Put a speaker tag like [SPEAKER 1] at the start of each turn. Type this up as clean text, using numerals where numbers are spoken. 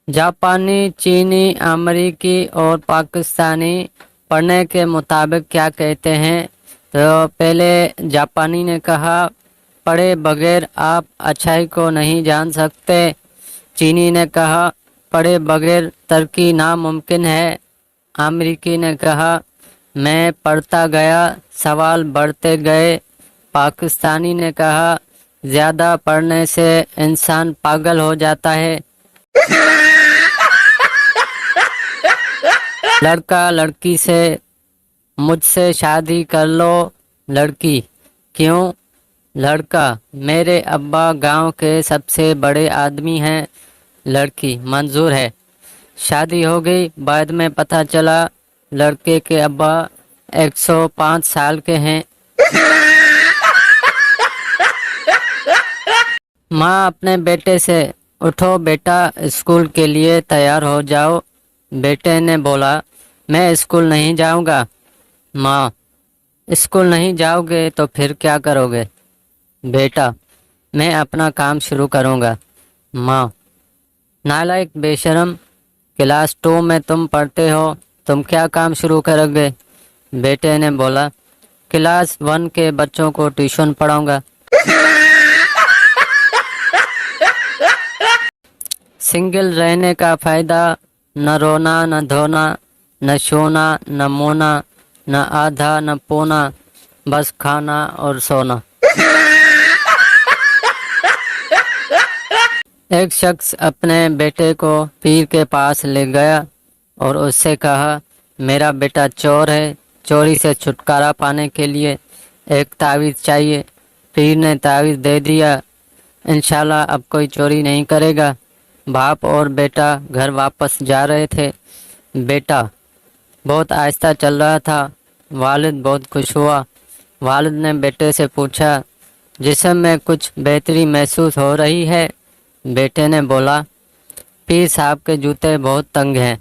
[SPEAKER 1] जापानी, चीनी, अमेरिकी और पाकिस्तानी पढ़ने के मुताबिक क्या कहते हैं? तो पहले जापानी ने कहा, पढ़े बगैर आप अच्छाई को नहीं जान सकते। चीनी ने कहा, पढ़े बगैर तरक्की नामुमकिन है। अमेरिकी ने कहा, मैं पढ़ता गया, सवाल बढ़ते गए। पाकिस्तानी ने कहा, ज़्यादा पढ़ने से इंसान पागल हो जाता है। लड़का लड़की से, मुझसे शादी कर लो। लड़की, क्यों? लड़का, मेरे अब्बा गांव के सबसे बड़े आदमी हैं। लड़की, मंजूर है। शादी हो गई। बाद में पता चला लड़के के अब्बा 105 साल के हैं। माँ अपने बेटे से, उठो बेटा, स्कूल के लिए तैयार हो जाओ। बेटे ने बोला, मैं स्कूल नहीं जाऊंगा। माँ, स्कूल नहीं जाओगे तो फिर क्या करोगे? बेटा, मैं अपना काम शुरू करूंगा। माँ, नालायक बेशरम, क्लास 2 में तुम पढ़ते हो, तुम क्या काम शुरू करोगे? बेटे ने बोला, क्लास 1 के बच्चों को ट्यूशन पढ़ाऊंगा। सिंगल रहने का फायदा, न रोना न धोना, न सोना न मोना, न आधा न पौना, बस खाना और सोना। एक शख्स अपने बेटे को पीर के पास ले गया और उससे कहा, मेरा बेटा चोर है, चोरी से छुटकारा पाने के लिए एक तावीज़ चाहिए। पीर ने तावीज़ दे दिया, इंशाल्लाह अब कोई चोरी नहीं करेगा। बाप और बेटा घर वापस जा रहे थे। बेटा बहुत आहिस्ता चल रहा था। वालिद बहुत खुश हुआ। वालिद ने बेटे से पूछा, जिस्म में कुछ बेहतरी महसूस हो रही है? बेटे ने बोला, पीर साहब के जूते बहुत तंग हैं।